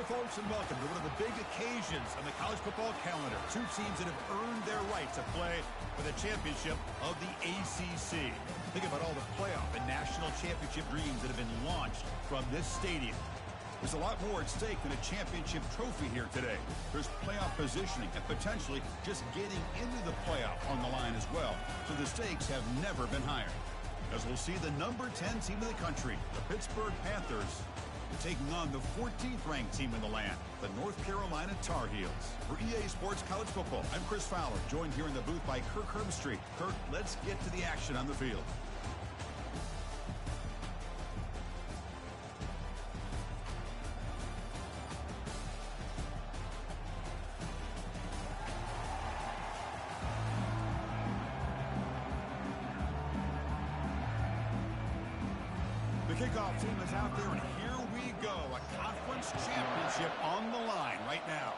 Hi, folks, and welcome to one of the big occasions on the college football calendar. Two teams that have earned their right to play for the championship of the ACC. Think about all the playoff and national championship dreams that have been launched from this stadium. There's a lot more at stake than a championship trophy here today. There's playoff positioning and potentially just getting into the playoff on the line as well. So the stakes have never been higher. As we'll see the number 10 team in the country, the Pittsburgh Panthers, taking on the 14th ranked team in the land, the North Carolina Tar Heels. For EA Sports College Football, I'm Chris Fowler, joined here in the booth by Kirk Herbstreit. Kirk, let's get to the action on the field. The kickoff team is out there, and here we go. A conference championship on the line right now.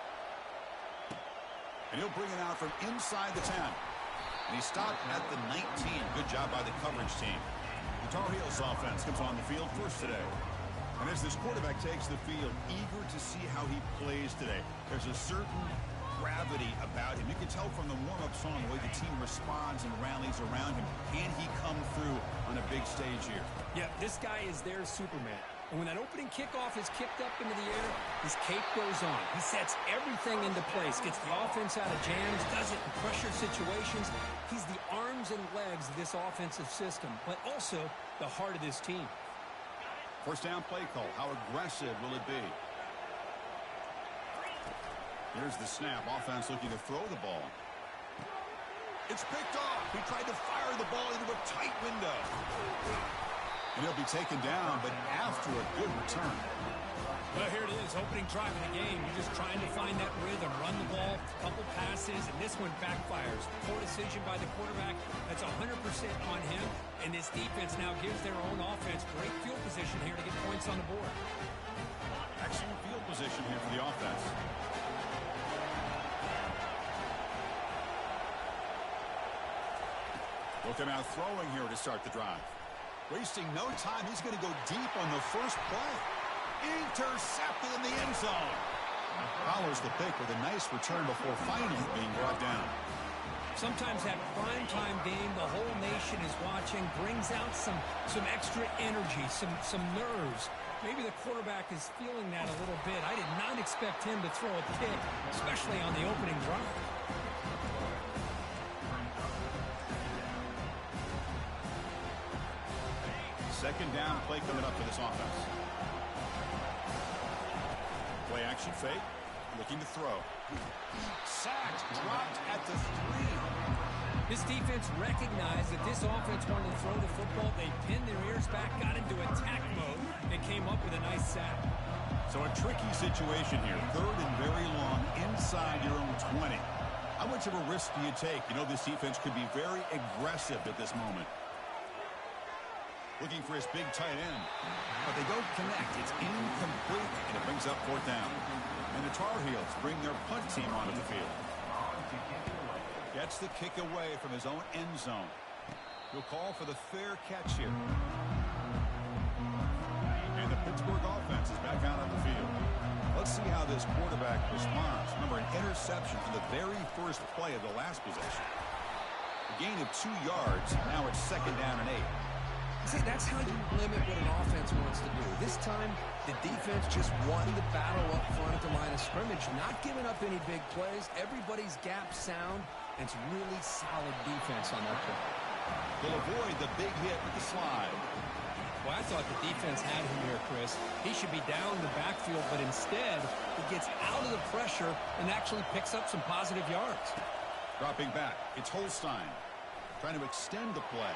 And he'll bring it out from inside the 10. And he stopped at the 19. Good job by the coverage team. The Tar Heels offense comes on the field first today. And as this quarterback takes the field, eager to see how he plays today. There's a certain gravity about him. You can tell from the warm-up song the way the team responds and rallies around him. Can he come through on a big stage here? Yeah, this guy is their Superman. And when that opening kickoff is kicked up into the air, his cape goes on. He sets everything into place, gets the offense out of jams, does it in pressure situations. He's the arms and legs of this offensive system, but also the heart of this team. First down play call. How aggressive will it be? Here's the snap. Offense looking to throw the ball. It's picked off. He tried to fire the ball into a tight window. And he'll be taken down, but after a good return. Well, here it is, opening drive of the game. You're just trying to find that rhythm, run the ball, a couple passes, and this one backfires. Poor decision by the quarterback. That's 100% on him. And this defense now gives their own offense great field position here to get points on the board. Excellent field position here for the offense. Looking out throwing here to start the drive. Wasting no time. He's going to go deep on the first play. Intercepted in the end zone. Follows the pick with a nice return before finally being brought down. Sometimes that primetime game, the whole nation is watching, brings out some extra energy, some nerves. Maybe the quarterback is feeling that a little bit. I did not expect him to throw a pick, especially on the opening drive. Second down play coming up for this offense. Play action fake. Looking to throw. Sacked. Dropped at the 3. This defense recognized that this offense wanted to throw the football. They pinned their ears back, got into attack mode, and came up with a nice sack. So a tricky situation here. Third and very long inside your own 20. How much of a risk do you take? You know this defense could be very aggressive at this moment. Looking for his big tight end. But they don't connect. It's incomplete, and it brings up fourth down. And the Tar Heels bring their punt team onto the field. Gets the kick away from his own end zone. He'll call for the fair catch here. And the Pittsburgh offense is back out on the field. Let's see how this quarterback responds. Remember, an interception on the very first play of the last possession. A gain of 2 yards. Now it's second down and 8. See, that's how you limit what an offense wants to do. This time, the defense just won the battle up front at the line of scrimmage, not giving up any big plays. Everybody's gap sound, and it's really solid defense on that play. They'll avoid the big hit with the slide. Well, I thought the defense had him here, Chris. He should be down in the backfield, but instead, he gets out of the pressure and actually picks up some positive yards. Dropping back, it's Holstein trying to extend the play.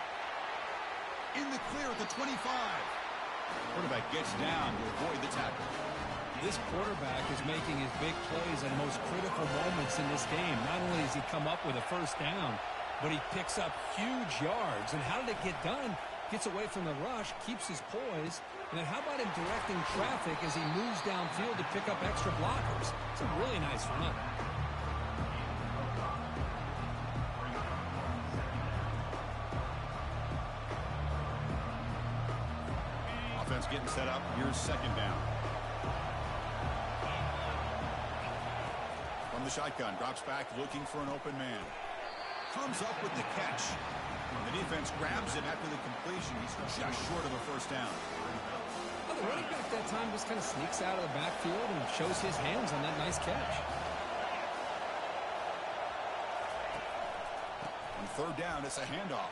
In the clear at the 25. Quarterback gets down to avoid the tackle. This quarterback is making his big plays at most critical moments in this game. Not only does he come up with a first down, but he picks up huge yards. And how did it get done? Gets away from the rush, keeps his poise. And then how about him directing traffic as he moves downfield to pick up extra blockers? It's a really nice run. Offense getting set up. Here's second down. the shotgun. Drops back looking for an open man. Comes up with the catch. The defense grabs him after the completion. He's just short of a first down. Well, the running back that time just kind of sneaks out of the backfield and shows his hands on that nice catch. On third down, it's a handoff.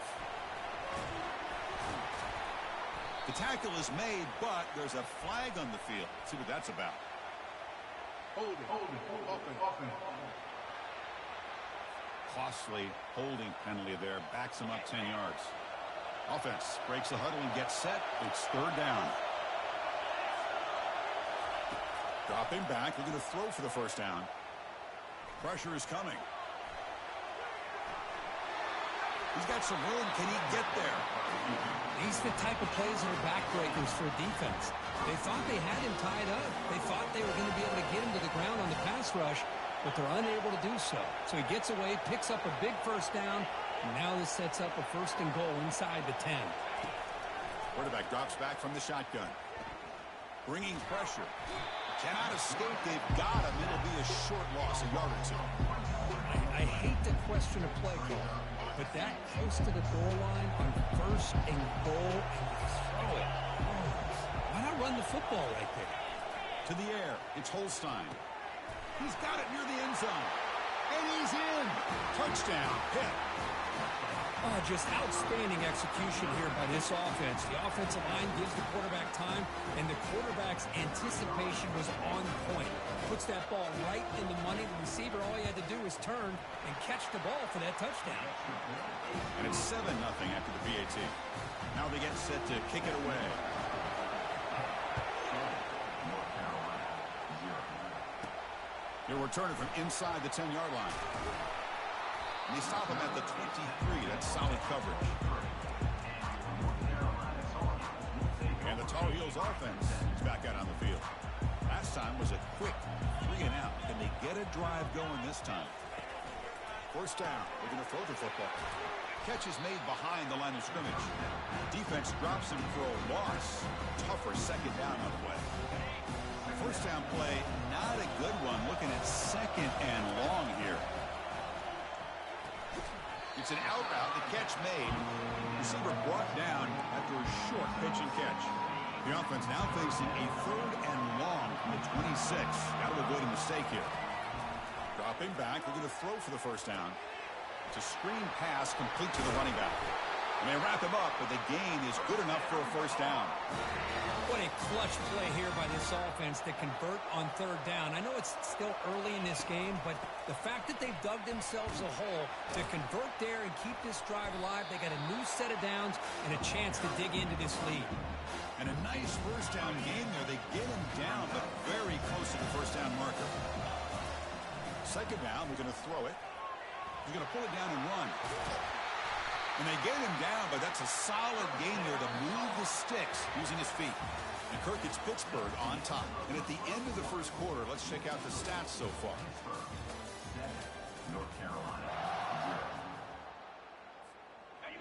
The tackle is made, but there's a flag on the field. Let's see what that's about. Holding. Costly holding penalty there. Backs him up 10 yards. Offense breaks the huddle and gets set. It's third down. Dropping back. Looking to throw for the first down. Pressure is coming. He's got some room. Can he get there? These are the type of plays that are backbreakers for a defense. They thought they had him tied up. They thought they were going to be able to get him to the ground on the pass rush, but they're unable to do so. So he gets away, picks up a big first down, and now this sets up a first and goal inside the 10. Quarterback drops back from the shotgun. Bringing pressure. Cannot escape. They've got him. It'll be a short loss, a yard or two. I hate to question a play call, but that close to the goal line on first and goal, and you throw it. Oh, why not run the football right there? To the air. It's Holstein. He's got it near the end zone. And he's in. Touchdown. Pitt. Oh, just outstanding execution here by this offense. The offensive line gives the quarterback time, and the quarterback's anticipation was on point. Puts that ball right in the money. The receiver, all he had to do was turn and catch the ball for that touchdown. And it's 7-0 after the PAT. Now they get set to kick it away. They'll return it from inside the 10-yard line. And they stop him at the 23. That's solid coverage. And the Tar Heels offense is back out on the field. Last time was a quick 3 and out. Can they get a drive going this time? First down. They're going to throw the football. Catch is made behind the line of scrimmage. Defense drops him for a loss. Tougher second down on the way. First down play, not a good one. Looking at second and long here. It's an out route. The catch made. Receiver brought down after a short pitch and catch. The offense now facing a third and long from the 26. Got to avoid a mistake here. Dropping back. They're going to throw for the first down. It's a screen pass complete to the running back. And they wrap him up, but the gain is good enough for a first down. What a clutch play here by this offense to convert on third down. I know it's still early in this game, but the fact that they've dug themselves a hole to convert there and keep this drive alive, they got a new set of downs and a chance to dig into this lead. And a nice first down game there. They get him down, but very close to the first down marker. Second down, we're going to throw it. He's going to pull it down and run. And they get him down, but that's a solid gain there to move the sticks using his feet. And Kirk, it's Pittsburgh on top. And at the end of the first quarter, let's check out the stats so far. North Carolina.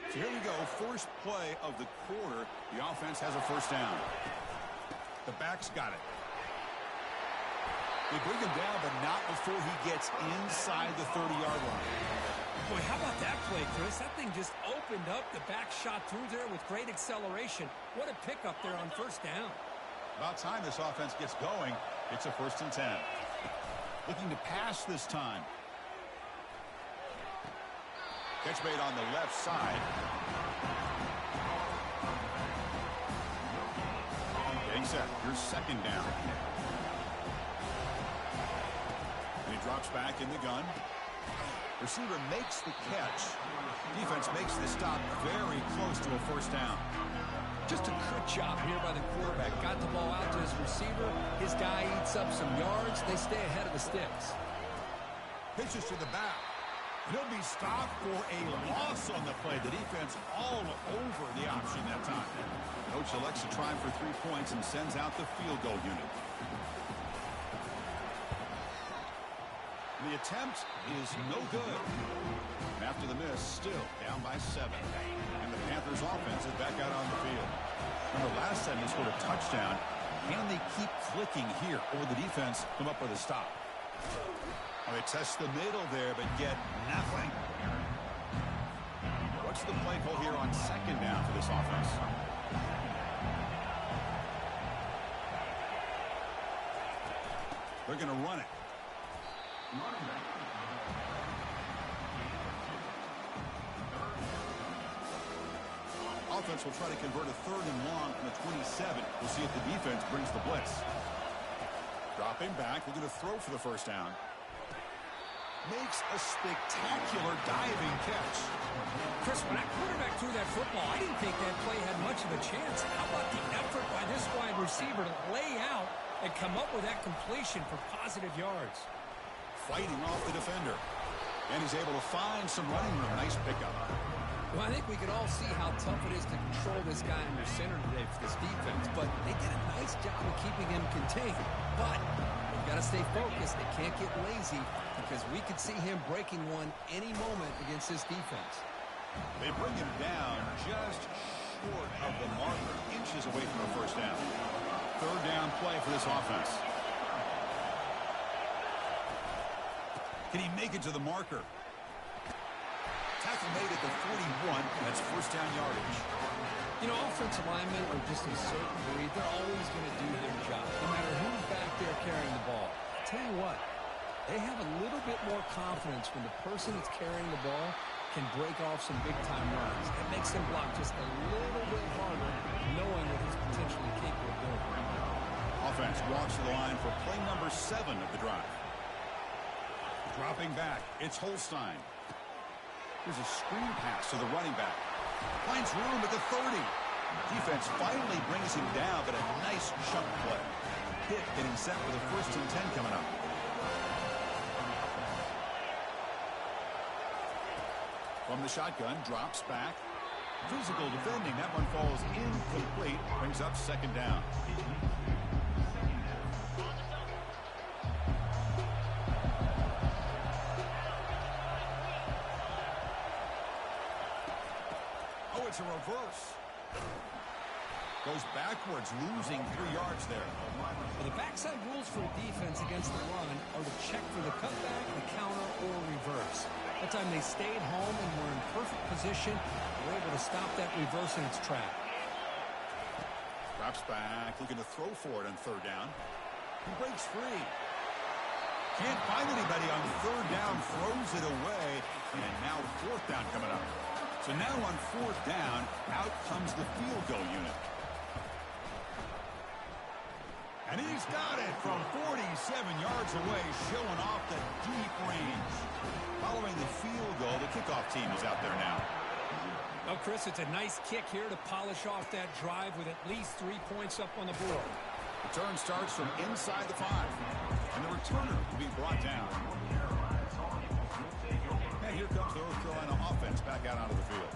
So here we go. First play of the quarter. The offense has a first down. The back's got it. They bring him down, but not before he gets inside the 30-yard line. Boy, how about that play, Chris? That thing just opened up. The back shot through there with great acceleration. What a pickup there on first down. About time this offense gets going. It's a 1st and 10. Looking to pass this time. Catch made on the left side. Getting set. Here's second down. And he drops back in the gun. Receiver makes the catch. Defense makes the stop very close to a first down. Just a good job here by the quarterback. Got the ball out to his receiver. His guy eats up some yards. They stay ahead of the sticks. Pitches to the back. He'll be stopped for a loss on the play. The defense all over the option that time. Coach elects to try for 3 points and sends out the field goal unit. The attempt is no good. And after the miss, still down by 7. And the Panthers offense is back out on the field. Remember, last time they scored a touchdown. Can they keep clicking here, or will the defense come up with a stop? A They test the middle there, but get nothing. What's the play call here on second down for this offense? They're going to run it. Offense will try to convert a 3rd and long from the 27. We'll see if the defense brings the blitz. Dropping back, looking to throw for the first down. Makes a spectacular diving catch. Chris, when that quarterback threw that football, I didn't think that play had much of a chance. How about the effort by this wide receiver to lay out and come up with that completion for positive yards? Fighting off the defender. And he's able to find some running room. Nice pickup. Well, I think we can all see how tough it is to control this guy under center today for this defense, but they did a nice job of keeping him contained. But they've got to stay focused. They can't get lazy because we could see him breaking one any moment against this defense. They bring him down just short of the marker, inches away from a first down. 3rd down play for this offense. Can he make it to the marker? Tackle made at the 41. That's first down yardage. You know, offensive linemen are just a certain breed. They're always going to do their job, no matter who's back there carrying the ball. I'll tell you what, they have a little bit more confidence when the person that's carrying the ball can break off some big-time runs. It makes them block just a little bit harder, knowing what he's potentially capable of doing. Offense walks to the line for play number 7 of the drive. Dropping back, it's Holstein. Here's a screen pass to the running back. Finds room at the 30. Defense finally brings him down, but a nice chunk play. Hit getting set for the 1st and 10 coming up. From the shotgun, drops back. Physical defending. That one falls incomplete. Brings up 2nd down. It's a reverse. Goes backwards, losing 3 yards there. Well, the backside rules for a defense against the run are to check for the cutback, the counter, or reverse. That time they stayed home and were in perfect position. They were able to stop that reverse in its track. Drops back, looking to throw for it on 3rd down. He breaks free. Can't find anybody on 3rd down, throws it away, and now 4th down coming up. So now on 4th down, out comes the field goal unit. And he's got it from 47 yards away, showing off the deep range. Following the field goal, the kickoff team is out there now. Well, Chris, it's a nice kick here to polish off that drive with at least 3 points up on the board. Return starts from inside the 5. And the returner will be brought down. And here comes the North Carolina offense back out onto the field.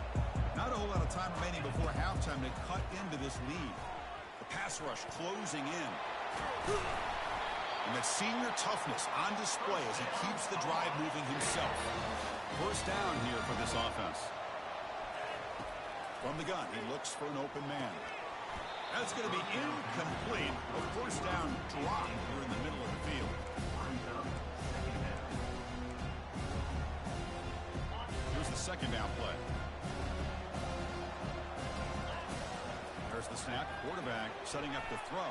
Not a whole lot of time remaining before halftime to cut into this lead. The pass rush closing in. And that senior toughness on display as he keeps the drive moving himself. First down here for this offense. From the gun, he looks for an open man. That's going to be incomplete. A first down drop here in the middle of the field. Here's the 2nd down play. There's the snap. Quarterback setting up the throw.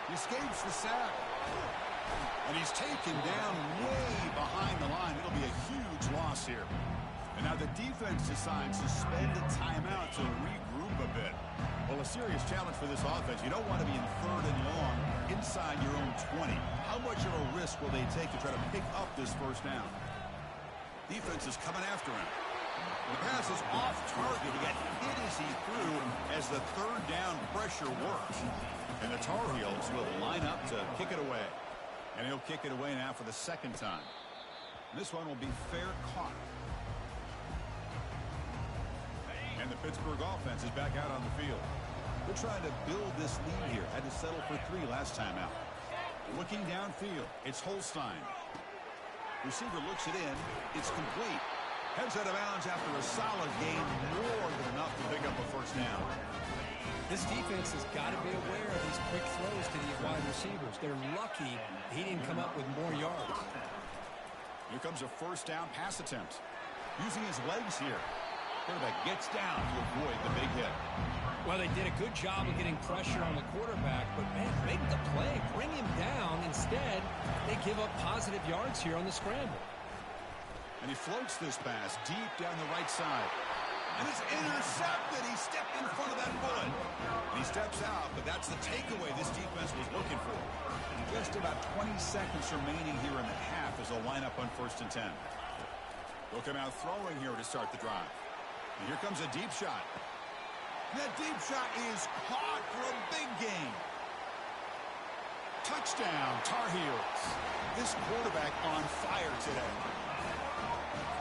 He escapes the sack. And he's taken down way behind the line. It'll be a huge loss here. And now the defense decides to spend a timeout to regroup a bit. Well, a serious challenge for this offense. You don't want to be in 3rd and long inside your own 20. How much of a risk will they take to try to pick up this first down? Defense is coming after him. The pass is off target. He got hit as he threw as the 3rd down pressure works. And the Tar Heels will line up to kick it away. And he'll kick it away now for the 2nd time. This one will be fair caught. And the Pittsburgh offense is back out on the field. They're trying to build this lead here. Had to settle for 3 last time out. Looking downfield, it's Holstein. Receiver looks it in. It's complete. Heads out of bounds after a solid game. More than enough to pick up a first down. This defense has got to be aware of these quick throws to these wide receivers. They're lucky he didn't come up with more yards. Here comes a first down pass attempt. Using his legs here. Quarterback gets down to avoid the big hit. Well, they did a good job of getting pressure on the quarterback, but, man, make the play. Bring him down. Instead, they give up positive yards here on the scramble. And he floats this pass deep down the right side. And it's intercepted. He stepped in front of that bullet. And he steps out, but that's the takeaway this defense was looking for. Just about 20 seconds remaining here in the half as they'll line up on 1st and 10. They'll come out throwing here to start the drive. And here comes a deep shot. And that deep shot is caught for a big gain. Touchdown, Tar Heels. This quarterback on fire today.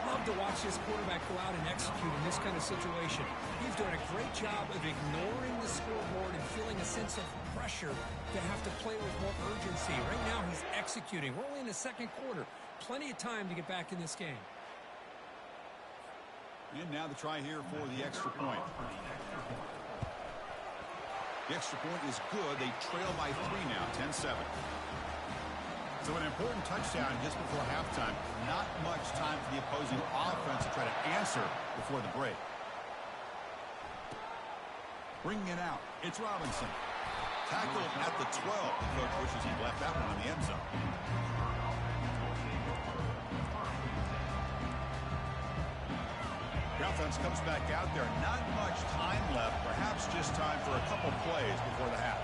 Love to watch this quarterback go out and execute in this kind of situation. He's doing a great job of ignoring the scoreboard and feeling a sense of pressure to have to play with more urgency. Right now, he's executing. We're only in the second quarter. Plenty of time to get back in this game. And now the try here for the extra point. The extra point is good. They trail by 3 now, 10-7. So an important touchdown just before halftime. Not much time for the opposing offense to try to answer before the break. Bringing it out, it's Robinson. Tackled at the 12. The coach wishes he'd left that one in the end zone. The offense comes back out there. Not much time left. Perhaps just time for a couple plays before the half.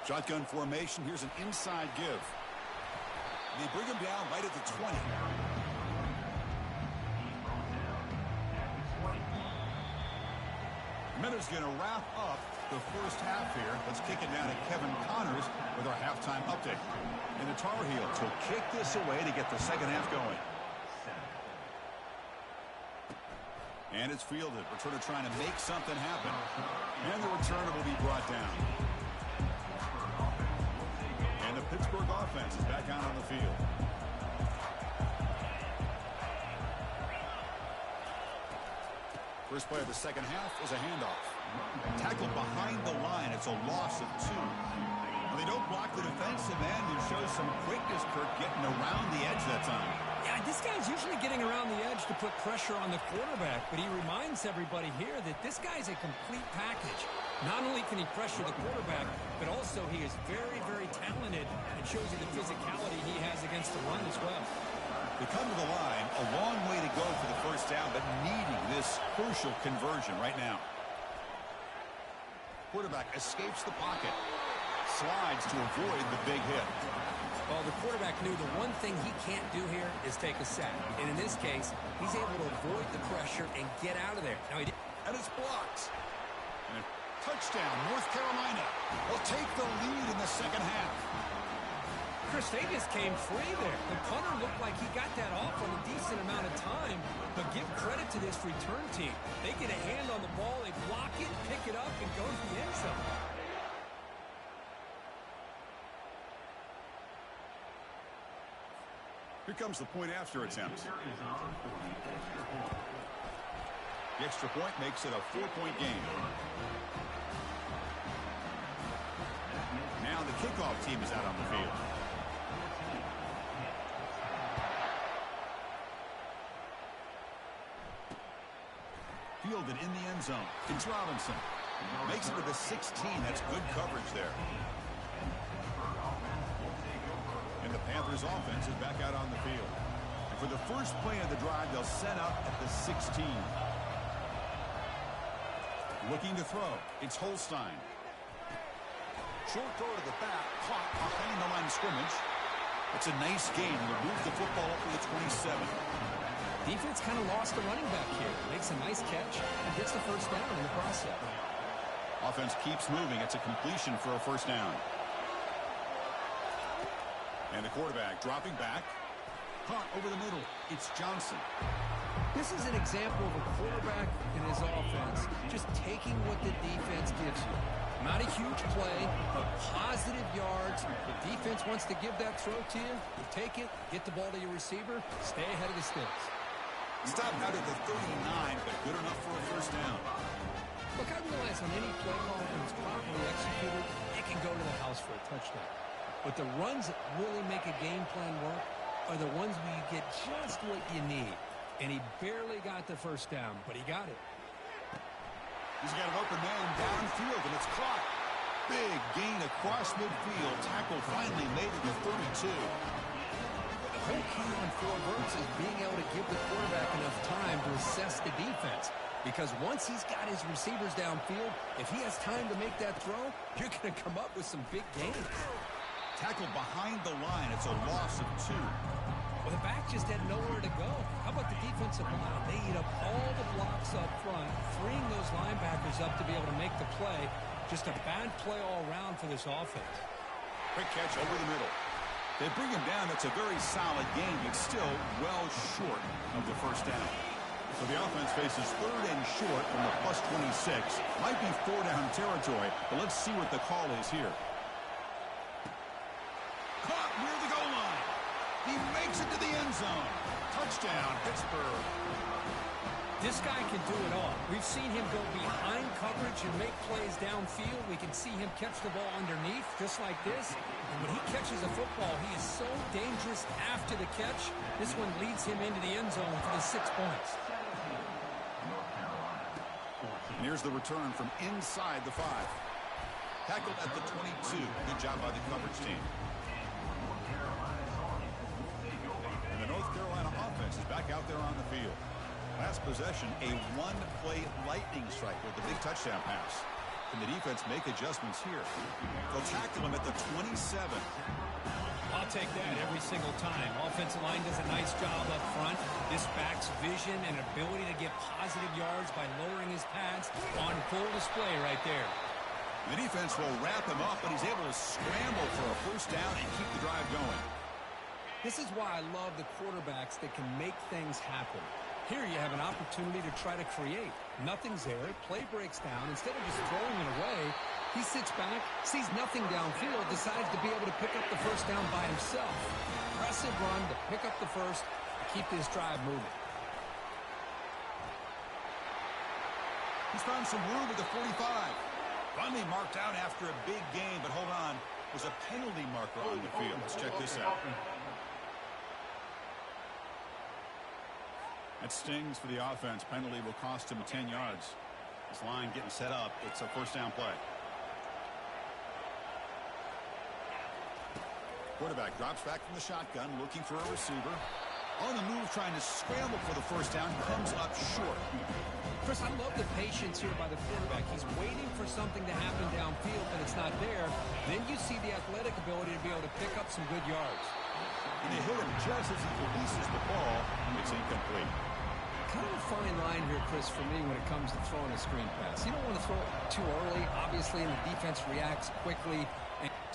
Shotgun formation. Here's an inside give. They bring him down right at the 20. Minute's going to wrap up the first half here. Let's kick it down to Kevin Connors with our halftime update. And the Tar Heels will kick this away to get the second half going. And it's fielded. Returner trying to make something happen. And the returner will be brought down. And the Pittsburgh offense is back out on the field. First play of the second half is a handoff. Tackled behind the line. It's a loss of 2. Well, they don't block the defensive end and show some quickness, Kirk, getting around the edge that time. Yeah, this guy's usually getting around the edge to put pressure on the quarterback, but he reminds everybody here that this guy's a complete package. Not only can he pressure the quarterback, but also he is very, very talented and shows you the physicality he has against the run as well. They come to the line, a long way to go for the first down, but needing this crucial conversion right now. Quarterback escapes the pocket, slides to avoid the big hit. Well, the quarterback knew the one thing he can't do here is take a sack. And in this case, he's able to avoid the pressure and get out of there. Now he did. And it's blocked. And a touchdown, North Carolina. They'll take the lead in the second half. Chris, they just came free there. The punter looked like he got that off on a decent amount of time. But give credit to this return team. They get a hand on the ball, they block it, pick it up, and go to the end zone. Here comes the point after attempt. The extra point makes it a 4-point game. Now the kickoff team is out on the field. Fielded in the end zone. It's Robinson. Makes it to the 16. That's good coverage there. And the Panthers offense is back out on the field. And for the first play of the drive, they'll set up at the 16. Looking to throw. It's Holstein. Short throw to the back. Caught behind the line of scrimmage. It's a nice game. They'll move the football up to the 27. Defense kind of lost the running back here. Makes a nice catch and gets the first down in the process. Offense keeps moving. It's a completion for a first down. And the quarterback dropping back. Caught over the middle. It's Johnson. This is an example of a quarterback and his offense just taking what the defense gives you. Not a huge play, but positive yards. The defense wants to give that throw to you. You take it, get the ball to your receiver, stay ahead of the sticks. Stop out at the 39, but good enough for a first down. Look, I realize on any play call, when it's properly executed, it can go to the house for a touchdown. But the runs that really make a game plan work are the ones where you get just what you need. And he barely got the first down, but he got it. He's got an open man downfield, and it's caught. Big gain across midfield. Tackle finally made it to 32. The whole key on 4 verts is being able to give the quarterback enough time to assess the defense. Because once he's got his receivers downfield, if he has time to make that throw, you're going to come up with some big gains. Tackled behind the line. It's a loss of 2. Well, the back just had nowhere to go. How about the defensive line? They eat up all the blocks up front, freeing those linebackers up to be able to make the play. Just a bad play all around for this offense. Quick catch over the middle. They bring him down. That's a very solid game, but still well short of the first down. So the offense faces 3rd and short from the +26. Might be 4-down territory, but let's see what the call is here. Caught near the goal line. He makes it to the end zone. Touchdown, Pittsburgh. This guy can do it all. We've seen him go behind coverage and make plays downfield. We can see him catch the ball underneath, just like this. And when he catches a football, he is so dangerous after the catch. This one leads him into the end zone for the 6 points. And here's the return from inside the 5. Tackled at the 22. Good job by the coverage team. And the North Carolina offense is back out there on the field. Last possession, a 1-play lightning strike with the big touchdown pass. Can the defense make adjustments here? They'll tackle him at the 27. I'll take that every single time. Offensive line does a nice job up front. This back's vision and ability to get positive yards by lowering his pads on full display right there. The defense will wrap him up, but he's able to scramble for a first down and keep the drive going. This is why I love the quarterbacks that can make things happen. Here you have an opportunity to try to create. Nothing's there. Play breaks down. Instead of just throwing it away, he sits back, sees nothing downfield, decides to be able to pick up the first down by himself. Impressive run to pick up the first, keep this drive moving. He's found some room at the 45. Finally marked out after a big game, but hold on. There's a penalty marker on the field. Let's check this out. That stings for the offense. Penalty will cost him 10 yards. This line getting set up. It's a first down play. Quarterback drops back from the shotgun, looking for a receiver. On the move, trying to scramble for the first down. Comes up short. Chris, I love the patience here by the quarterback. He's waiting for something to happen downfield, but it's not there. Then you see the athletic ability to be able to pick up some good yards. And they hit him just as he releases the ball. It's incomplete. Kind of a fine line here, Chris, for me when it comes to throwing a screen pass. You don't want to throw it too early, obviously, and the defense reacts quickly.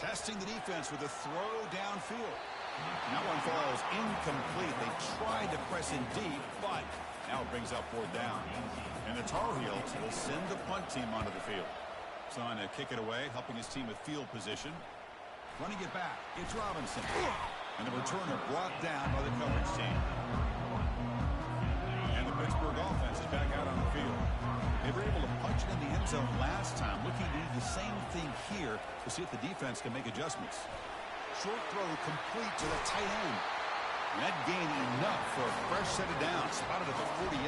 Testing the defense with a throw downfield. And that one falls incomplete. They tried to press in deep, but now it brings up 4th down. And the Tar Heels will send the punt team onto the field. Trying to kick it away, helping his team with field position. Running it back, it's Robinson. And the returner brought down by the coverage team. And the Pittsburgh offense is back out on the field. They were able to punch it in the end zone last time, looking to do the same thing here to see if the defense can make adjustments. Short throw complete to the tight end. And that gained enough for a fresh set of downs, spotted at the 48.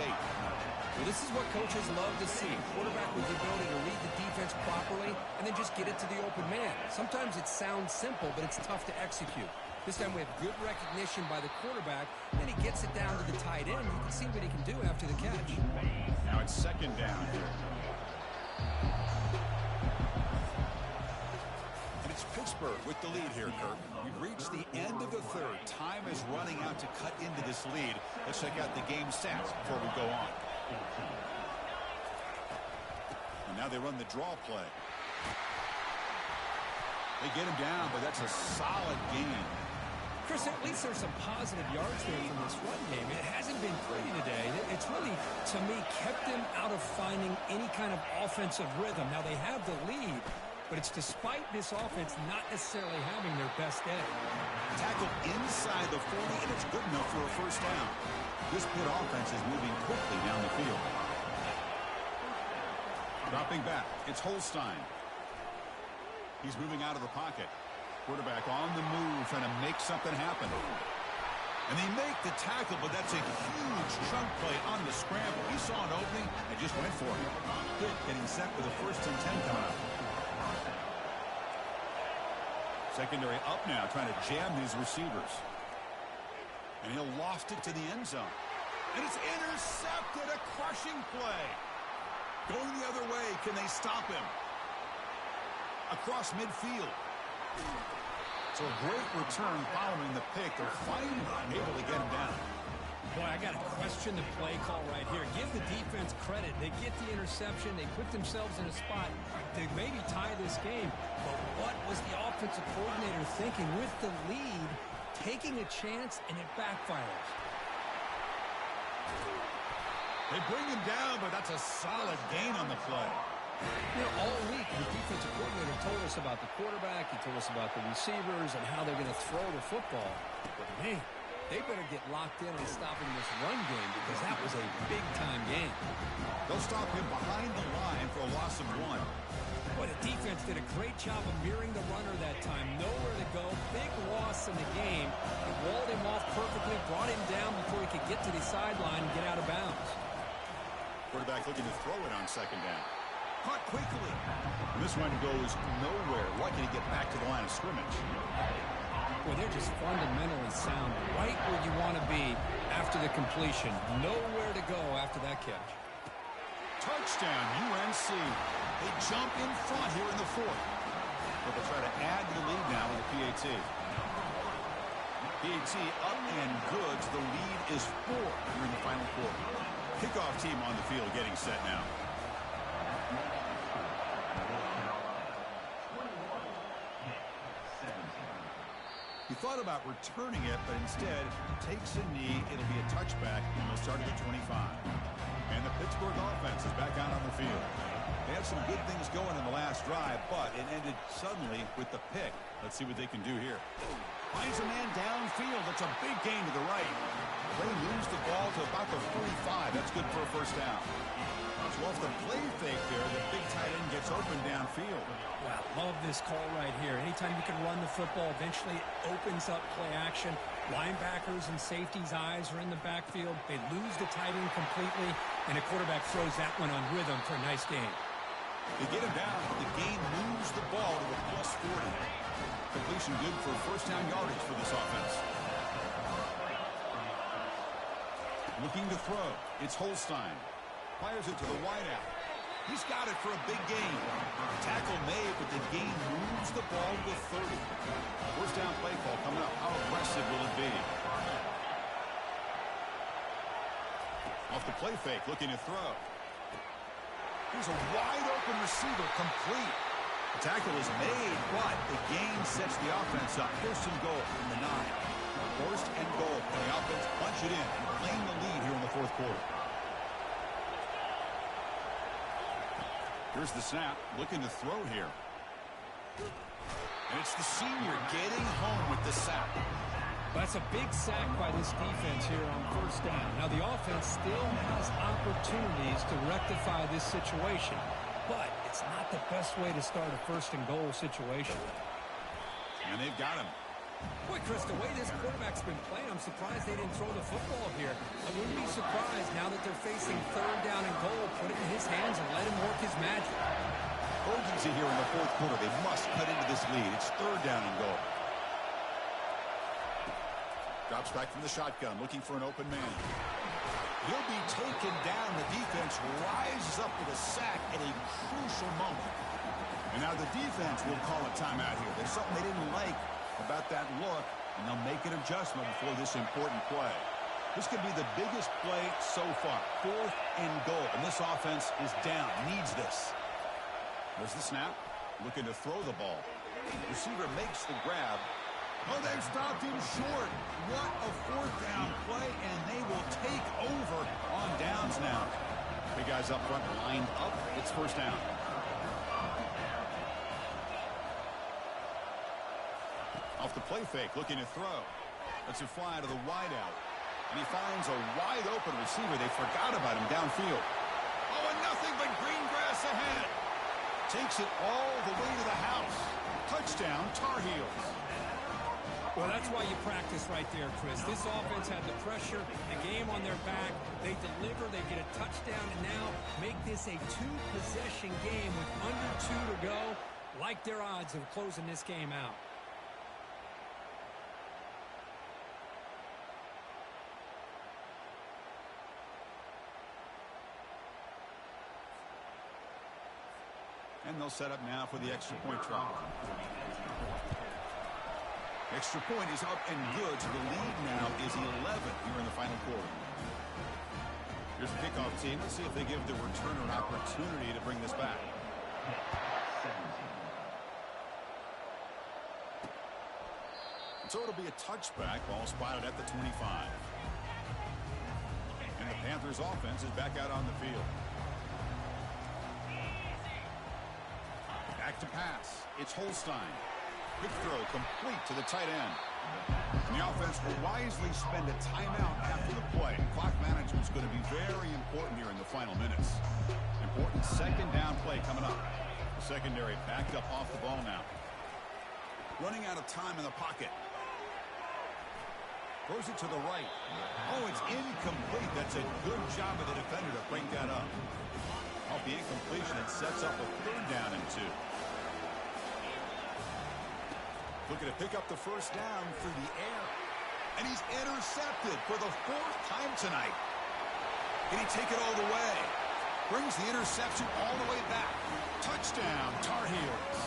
Well, this is what coaches love to see. Quarterback with the ability to read the defense properly and then just get it to the open man. Sometimes it sounds simple, but it's tough to execute. This time we have good recognition by the quarterback. Then he gets it down to the tight end. You can see what he can do after the catch. Now it's 2nd down here. And it's Pittsburgh with the lead here, Kirk. We've reached the end of the 3rd. Time is running out to cut into this lead. Let's check out the game stats before we go on. And now they run the draw play. They get him down, but that's a solid gain. Chris, at least there's some positive yards there from this run game. It hasn't been pretty today. It's really, to me, kept them out of finding any kind of offensive rhythm. Now, they have the lead, but it's despite this offense not necessarily having their best day. Tackled inside the 40, and it's good enough for a first down. This Pitt offense is moving quickly down the field. Dropping back, it's Holstein. He's moving out of the pocket. Quarterback on the move, trying to make something happen. And they make the tackle, but that's a huge chunk play on the scramble. He saw an opening and just went for it. Good, getting set with the 1st and 10 coming up. Secondary up now, trying to jam these receivers. And he'll loft it to the end zone. And it's intercepted, a crushing play. Going the other way, can they stop him? Across midfield. So a great return following the pick. They're finally able to get him down. Boy, I got to question the play call right here. Give the defense credit. They get the interception. They put themselves in a spot to maybe tie this game. But what was the offensive coordinator thinking with the lead, taking a chance, and it backfires? They bring him down, but that's a solid gain on the play. You know, all week, the defensive coordinator told us about the quarterback. He told us about the receivers and how they're going to throw the football. But, man, they better get locked in on stopping this run game because that was a big-time game. They'll stop him behind the line for a loss of 1. Boy, the defense did a great job of mirroring the runner that time. Nowhere to go. Big loss in the game. They walled him off perfectly, brought him down before he could get to the sideline and get out of bounds. Quarterback looking to throw it on 2nd down. Caught quickly. And this one goes nowhere. Lucky to get back to the line of scrimmage. Well, they're just fundamentally sound. Right where you want to be after the completion. Nowhere to go after that catch. Touchdown, UNC. They jump in front here in the 4th. But they'll try to add to the lead now with the PAT. PAT up and good. So the lead is 4 here in the final quarter. Kickoff team on the field getting set now. He thought about returning it, but instead takes a knee. It'll be a touchback, and they'll start at the 25. And the Pittsburgh offense is back out on the field. They had some good things going in the last drive, but it ended suddenly with the pick. Let's see what they can do here. Finds a man downfield. That's a big gain to the right. They lose the ball to about the 45. That's good for a 1st down. So off the play fake there, the big tight end gets open downfield. Wow, love this call right here. Anytime you can run the football, eventually it opens up play action. Linebackers and safeties' eyes are in the backfield. They lose the tight end completely, and the quarterback throws that one on rhythm for a nice gain. They get him down, but the game moves the ball to a plus 40. Completion good for 1st down yardage for this offense. Looking to throw. It's Holstein. Fires it to the wideout. He's got it for a big gain. Tackle made, but the gain moves the ball to the 30. 1st down play call coming up. How aggressive will it be? Off the play fake, looking to throw. Here's a wide open receiver, complete. The tackle is made, but the gain sets the offense up. 1st and goal from the 9. 1st and goal. And the offense punch it in, claim the lead here in the 4th quarter. Here's the snap, looking to throw here. And it's the senior getting home with the sack. That's a big sack by this defense here on 1st down. Now, the offense still has opportunities to rectify this situation, but it's not the best way to start a 1st and goal situation. And they've got him. Boy, Chris, the way this quarterback's been playing, I'm surprised they didn't throw the football here. I wouldn't be surprised now that they're facing 3rd down and goal. Put it in his hands and let him work his magic. Urgency here in the 4th quarter. They must cut into this lead. It's 3rd down and goal. Drops back from the shotgun, looking for an open man. He'll be taken down. The defense rises up with a sack at a crucial moment. And now the defense will call a timeout here. There's something they didn't like about that look, and they'll make an adjustment before this important play. This could be the biggest play so far. 4th and goal, and this offense is down, needs this. There's the snap, looking to throw the ball. Receiver makes the grab. Oh, they've stopped him short. What a 4th down play, and they will take over on downs now. Big guys up front lined up. It's 1st down. Off the play fake, looking to throw. That's a fly to the wideout. And he finds a wide open receiver. They forgot about him downfield. Oh, and nothing but green grass ahead. Takes it all the way to the house. Touchdown, Tar Heels. Well, that's why you practice right there, Chris. This offense had the pressure, the game on their back. They deliver, they get a touchdown, and now make this a two-possession game with under 2 to go. Like their odds of closing this game out. And they'll set up now for the extra point try. Extra point is up and good, so the lead now is 11 here in the final quarter. Here's the kickoff team. Let's see if they give the returner an opportunity to bring this back. So it'll be a touchback, ball spotted at the 25. And the Panthers offense is back out on the field. Back to pass. It's Holstein. Quick throw complete to the tight end. And the offense will wisely spend a timeout after the play. Clock management is going to be very important here in the final minutes. Important second down play coming up. The secondary backed up off the ball now. Running out of time in the pocket. Throws it to the right. Oh, it's incomplete. That's a good job of the defender to break that up. Off the incompletion, it sets up a third down and 2. Looking to pick up the first down through the air. And he's intercepted for the 4th time tonight. Can he take it all the way? Brings the interception all the way back. Touchdown, Tar Heels.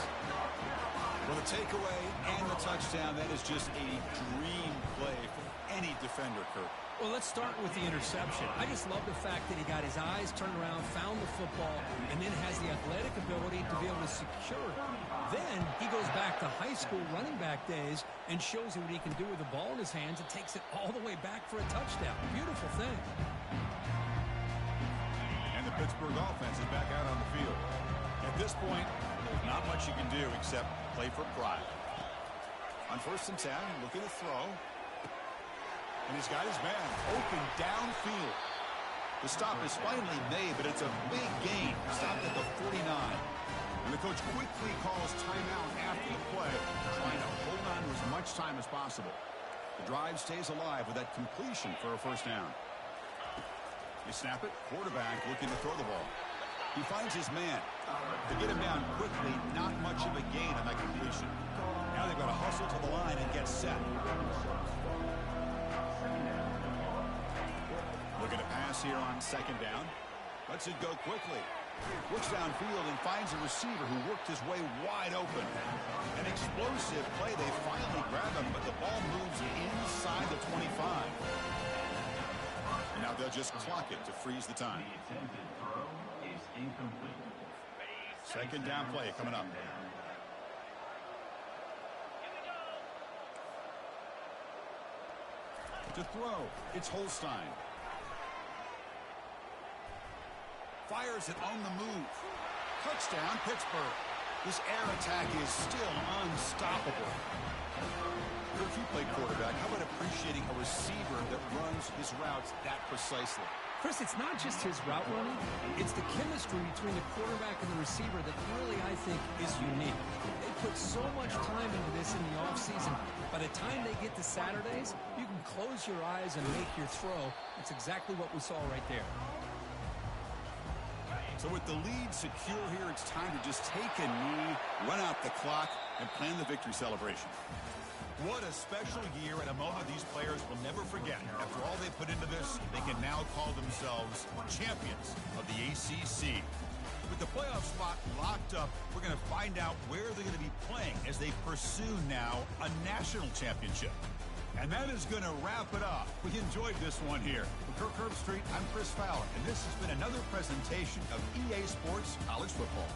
Well, the takeaway and the touchdown, that is just a dream play for any defender, Kirk. Well, let's start with the interception. I just love the fact that he got his eyes turned around, found the football, and then has the athletic ability to be able to secure it. Then he goes back to high school running back days and shows you what he can do with the ball in his hands and takes it all the way back for a touchdown. Beautiful thing. And the Pittsburgh offense is back out on the field. At this point, there's not much you can do except play for pride. On 1st and 10, looking to throw. And he's got his man open downfield. The stop is finally made, but it's a big gain. Stopped at the 49. And the coach quickly calls timeout after the play, trying to hold on to as much time as possible. The drive stays alive with that completion for a first down. You snap it, quarterback looking to throw the ball. He finds his man. To get him down quickly, not much of a gain on that completion. Now they've got to hustle to the line and get set. Looking to pass here on 2nd down. Lets it go quickly. Looks downfield and finds a receiver who worked his way wide open. An explosive play. They finally grab him, but the ball moves inside the 25. And now they'll just clock it to freeze the time. Second down play coming up. To throw, it's Holstein. Fires it on the move. Touchdown, Pittsburgh. This air attack is still unstoppable. If you play quarterback, how about appreciating a receiver that runs his routes that precisely? Chris, it's not just his route running. It's the chemistry between the quarterback and the receiver that really, I think, is unique. They put so much time into this in the offseason. By the time they get to Saturdays, you can close your eyes and make your throw. It's exactly what we saw right there. So with the lead secure here, it's time to just take a knee, run out the clock, and plan the victory celebration. What a special year and a moment these players will never forget. After all they put into this, they can now call themselves champions of the ACC. With the playoff spot locked up, we're going to find out where they're going to be playing as they pursue now a national championship. And that is going to wrap it up. We enjoyed this one here. From Kirk Herbstreit, I'm Chris Fowler, and this has been another presentation of EA Sports College Football.